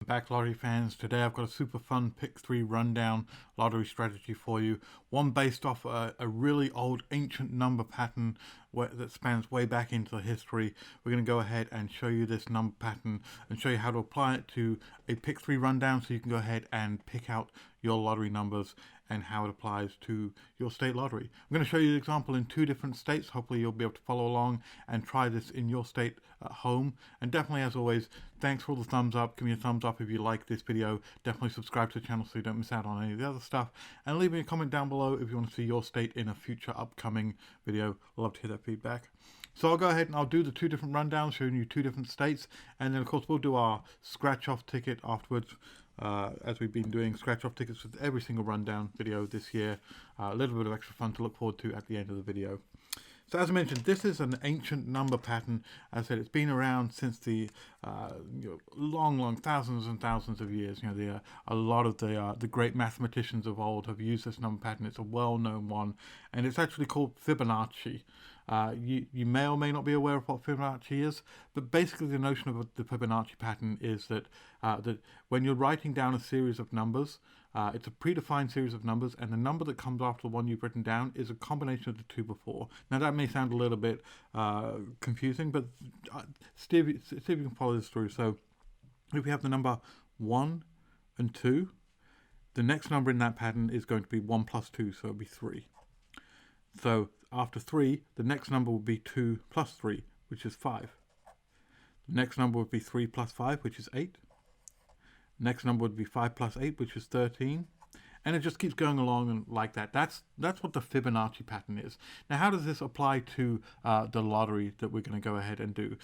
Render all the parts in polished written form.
Back, lottery fans. Today I've got a super fun pick 3 rundown lottery strategy for you. One based off a really old ancient number pattern that spans way back into the history. We're going to go ahead and show you this number pattern and show you how to apply it to a pick 3 rundown so you can go ahead and pick out your lottery numbers and how it applies to your state lottery. I'm going to show you the example in 2 different states. Hopefully you'll be able to follow along and try this in your state at home. And definitely, as always, thanks for all the thumbs up. Give me a thumbs up if you like this video. Definitely subscribe to the channel so you don't miss out on any of the other stuff. And leave me a comment down below if you want to see your state in a future upcoming video. I'd love to hear that feedback. So I'll go ahead and I'll do the 2 different rundowns, showing you 2 different states. And then, of course, we'll do our scratch-off ticket afterwards. As we've been doing scratch-off tickets with every single rundown video this year. A little bit of extra fun to look forward to at the end of the video. So as I mentioned, this is an ancient number pattern. As I said, it's been around since the long thousands and thousands of years. A lot of the great mathematicians of old have used this number pattern. It's a well-known one, and it's actually called Fibonacci. You may or may not be aware of what Fibonacci is, but basically the notion of the Fibonacci pattern is that when you're writing down a series of numbers, it's a predefined series of numbers, and the number that comes after the one you've written down is a combination of the 2 before. Now that may sound a little bit confusing, but see if you can follow this through. So if we have the number 1 and 2, the next number in that pattern is going to be 1 plus 2, so it'll be 3. So after 3, the next number will be 2 plus 3, which is 5. The next number would be 3 plus 5, which is 8. Next number would be 5 plus 8, which is 13. And it just keeps going along and like that. That's what the Fibonacci pattern is. Now, how does this apply to the lottery that we're going to go ahead and do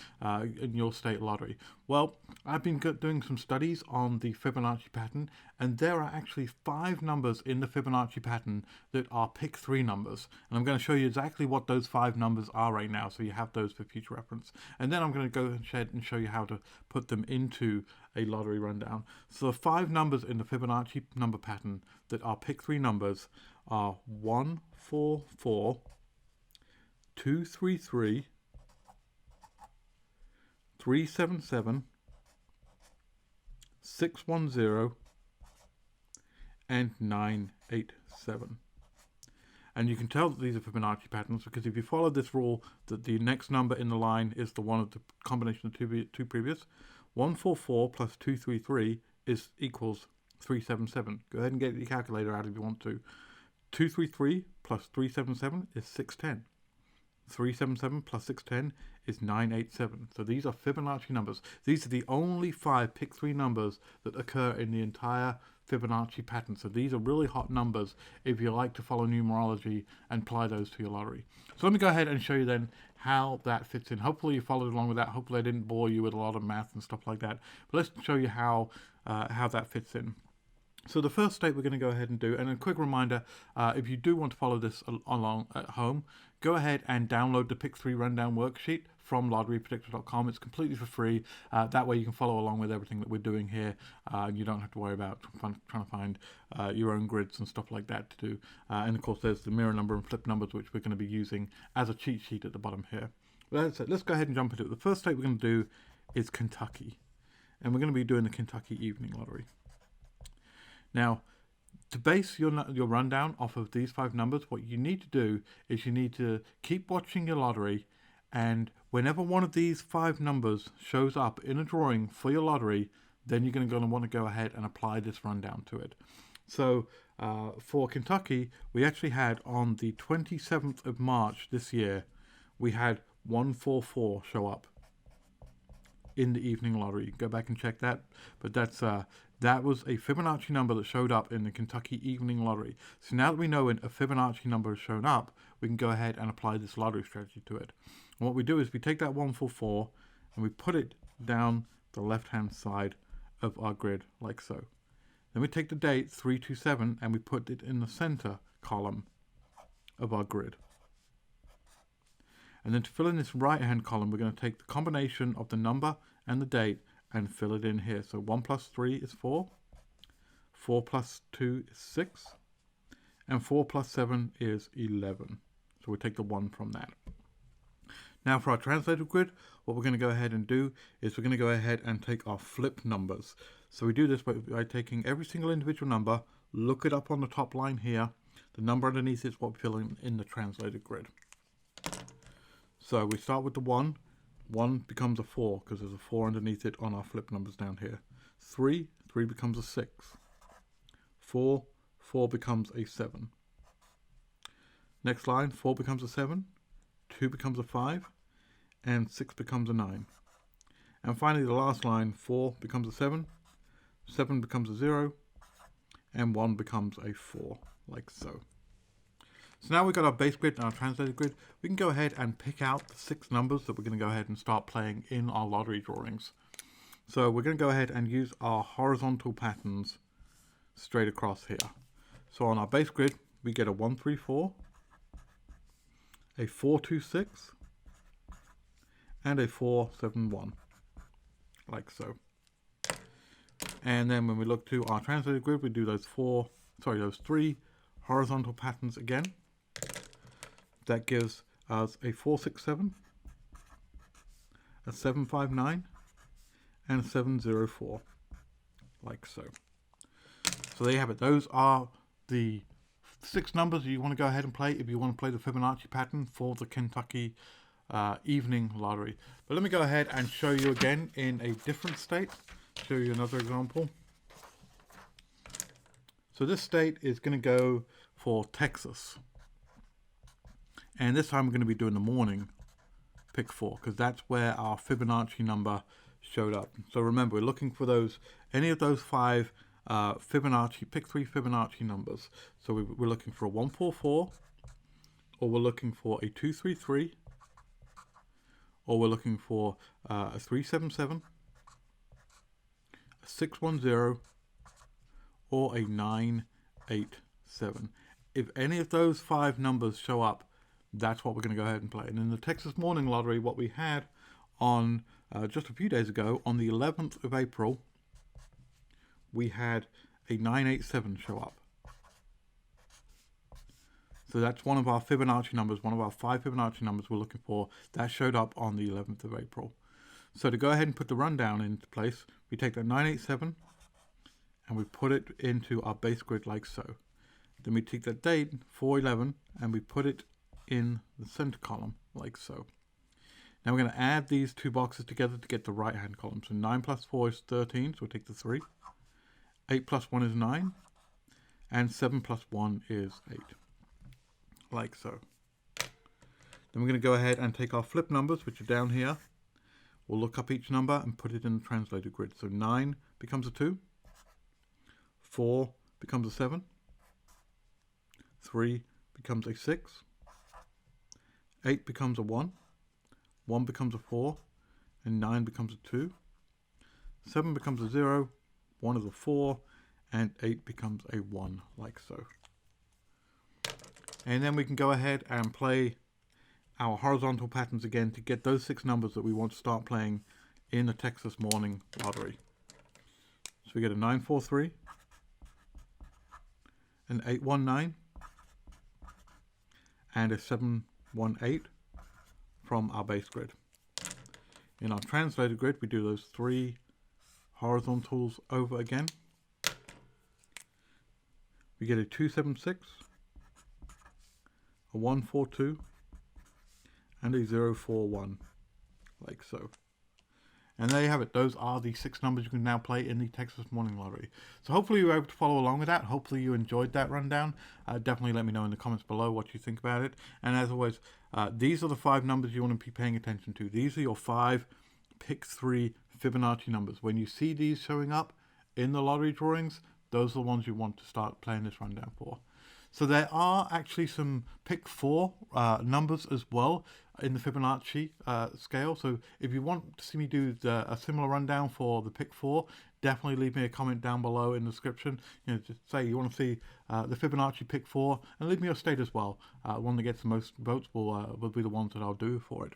in your state lottery? Well, I've been doing some studies on the Fibonacci pattern, and there are actually 5 numbers in the Fibonacci pattern that are pick 3 numbers. And I'm going to show you exactly what those 5 numbers are right now, so you have those for future reference. And then I'm going to go ahead and show you how to put them into a lottery rundown. So the 5 numbers in the Fibonacci number pattern that are pick 3 numbers are 1, 4, 4, 2, 3, 3, 3, 7, 7, 6, 1, 0, and 9, 8, 7. And you can tell that these are Fibonacci patterns because if you follow this rule that the next number in the line is the one of the combination of two previous, 144 plus 233 equals 377. Go ahead and get your calculator out if you want to. 233 plus 377 is 610. 377 plus 610 is 987. So these are Fibonacci numbers. These are the only 5 pick 3 numbers that occur in the entire Fibonacci pattern. So these are really hot numbers if you like to follow numerology and apply those to your lottery. So let me go ahead and show you then how that fits in. Hopefully you followed along with that. Hopefully I didn't bore you with a lot of math and stuff like that. But let's show you how that fits in. So the first state we're going to go ahead and do, and a quick reminder, if you do want to follow this along at home, go ahead and download the Pick 3 Rundown worksheet from lotterypredictor.com. It's completely for free. That way you can follow along with everything that we're doing here. You don't have to worry about trying to find your own grids and stuff like that to do. And of course there's the mirror number and flip numbers, which we're going to be using as a cheat sheet at the bottom here. Let's go ahead and jump into it. The first state we're going to do is Kentucky. And we're going to be doing the Kentucky Evening Lottery. Now, to base your rundown off of these 5 numbers, what you need to do is you need to keep watching your lottery, and whenever one of these 5 numbers shows up in a drawing for your lottery, then you're going to want to go ahead and apply this rundown to it. So for Kentucky, we actually had on the 27th of March this year, we had 144 show up in the evening lottery. Go back and check that, but that was a Fibonacci number that showed up in the Kentucky Evening Lottery. So now that we know when a Fibonacci number has shown up, we can go ahead and apply this lottery strategy to it. And what we do is we take that 144 and we put it down the left-hand side of our grid like so. Then we take the date 327 and we put it in the center column of our grid. And then to fill in this right-hand column, we're going to take the combination of the number and the date and fill it in here. So 1 plus 3 is 4, 4 plus 2 is 6, and 4 plus 7 is 11. So we take the 1 from that. Now for our translated grid, what we're going to go ahead and do is we're going to go ahead and take our flip numbers. So we do this by taking every single individual number, look it up on the top line here. The number underneath is what we fill in the translated grid. So we start with the 1. 1 becomes a 4 because there's a 4 underneath it on our flip numbers down here. 3 becomes a 6. 4 becomes a 7. Next line, 4 becomes a 7. 2 becomes a 5. And 6 becomes a 9. And finally the last line, 4 becomes a 7. 7 becomes a 0. And 1 becomes a 4, like so. So now we've got our base grid and our translated grid. We can go ahead and pick out the 6 numbers that we're going to go ahead and start playing in our lottery drawings. So we're going to go ahead and use our horizontal patterns straight across here. So on our base grid, we get a 1, 3, 4, a 4, 2, 6, and a 4, 7, 1, like so. And then when we look to our translated grid, we do those 3 horizontal patterns again. That gives us a 4, 6, 7, a 7, 5, 9, and a 7, 0, 4, like so. So there you have it. Those are the 6 numbers you want to go ahead and play if you want to play the Fibonacci pattern for the Kentucky evening lottery. But let me go ahead and show you again in a different state. Show you another example. So this state is going to go for Texas. And this time we're going to be doing the morning pick 4 because that's where our Fibonacci number showed up. So remember, we're looking for any of those 5 Fibonacci, pick 3 Fibonacci numbers. So we're looking for a 1, 4, 4, or we're looking for a 2, 3, 3, or we're looking for a 3, 7, 7, a 6, 1, 0, or a 9, 8, 7. If any of those 5 numbers show up, that's what we're going to go ahead and play. And in the Texas Morning Lottery, what we had on just a few days ago, on the 11th of April, we had a 987 show up. So that's one of our Fibonacci numbers, one of our 5 Fibonacci numbers we're looking for. That showed up on the 11th of April. So to go ahead and put the rundown into place, we take that 987 and we put it into our base grid like so. Then we take that date, 4/11, and we put it in the center column like so. Now we're going to add these 2 boxes together to get the right hand column. So 9 plus 4 is 13, so we'll take the 3. 8 plus 1 is 9, and 7 plus 1 is 8, like so. Then we're going to go ahead and take our flip numbers, which are down here. We'll look up each number and put it in the translated grid. So 9 becomes a 2, 4 becomes a 7, 3 becomes a 6, 8 becomes a 1, 1 becomes a 4, and 9 becomes a 2, 7 becomes a 0, 1 is a 4, and 8 becomes a 1, like so. And then we can go ahead and play our horizontal patterns again to get those 6 numbers that we want to start playing in the Texas Morning Lottery. So we get a 943, an 819, and a 718 from our base grid. In our translated grid, we do those 3 horizontals over again. We get a 276, a 142, and a 041, like so. And there you have it. Those are the 6 numbers you can now play in the Texas Morning Lottery. So hopefully you were able to follow along with that. Hopefully you enjoyed that rundown. Definitely let me know in the comments below what you think about it. And as always, these are the 5 numbers you want to be paying attention to. These are your 5 pick 3 Fibonacci numbers. When you see these showing up in the lottery drawings, those are the ones you want to start playing this rundown for. So there are actually some pick 4 numbers as well in the Fibonacci scale. So if you want to see me do a similar rundown for the pick 4, definitely leave me a comment down below in the description. Just say you want to see the Fibonacci pick 4, and leave me your state as well. One that gets the most votes will be the ones that I'll do for it.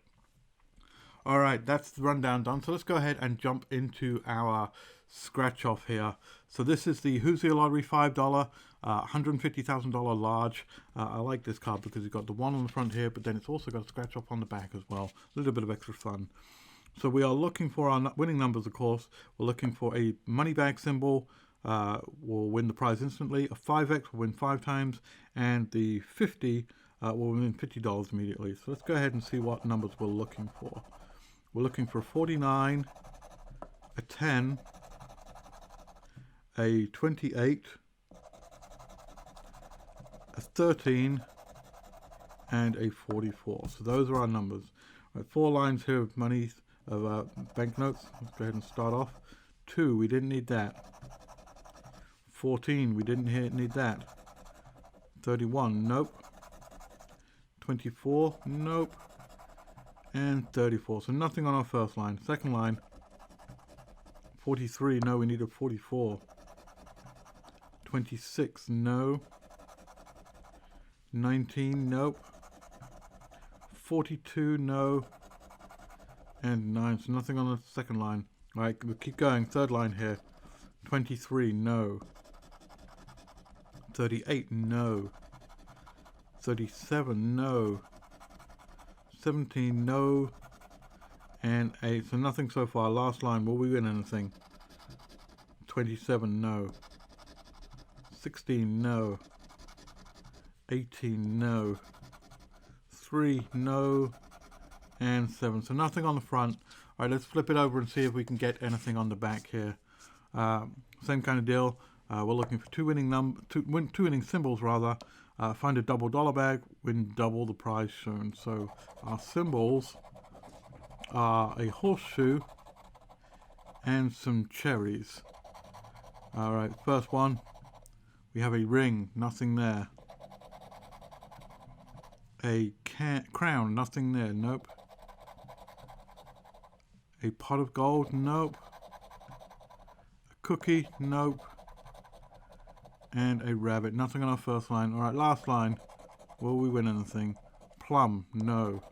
All right, that's the rundown done. So let's go ahead and jump into our scratch off here. So this is the Hoosier Lottery $5, $150,000 large. I like this card because it's got the 1 on the front here, but then it's also got a scratch off on the back as well. A little bit of extra fun. So we are looking for our winning numbers, of course. We're looking for a money bag symbol. Will win the prize instantly. A 5x will win 5 times, and the 50 will win $50 immediately. So let's go ahead and see what numbers we're looking for. We're looking for a 49, a 10, a 28, a 13, and a 44. So those are our numbers. Right, 4 lines here of money, of banknotes. Let's go ahead and start off. 2, we didn't need that. 14, we didn't need that. 31, nope. 24, nope. And 34, so nothing on our first line. Second line, 43, no, we need a 44. 26, no. 19, nope. 42, no. And 9, so nothing on the second line. All right, we'll keep going. Third line here. 23, no. 38, no. 37, no. 17, no. And 8, so nothing so far. Last line, will we win anything? 27, no. 16, no. 18, no. 3, no. And 7, so nothing on the front. All right, let's flip it over and see if we can get anything on the back here. Same kind of deal. We're looking for two winning symbols rather. Find a double dollar bag, win double the prize shown. So our symbols are a horseshoe and some cherries. All right, first one, we have a ring, nothing there. A crown, nothing there, nope. A pot of gold, nope. A cookie, nope. And a rabbit, nothing on our first line. All right, last line, will we win anything? Plum, no.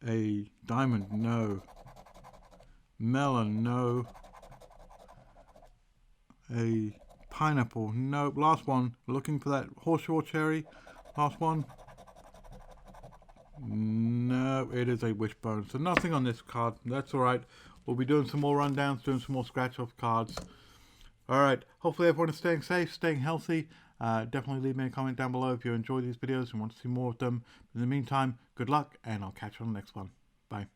A diamond, no. Melon, no. A pineapple, nope. Last one, we're looking for that horseshoe or cherry. Last one. No, it is a wishbone. So nothing on this card. That's all right. We'll be doing some more rundowns, doing some more scratch-off cards. All right. Hopefully everyone is staying safe, staying healthy. Definitely leave me a comment down below if you enjoy these videos and want to see more of them. In the meantime, good luck, and I'll catch you on the next one. Bye.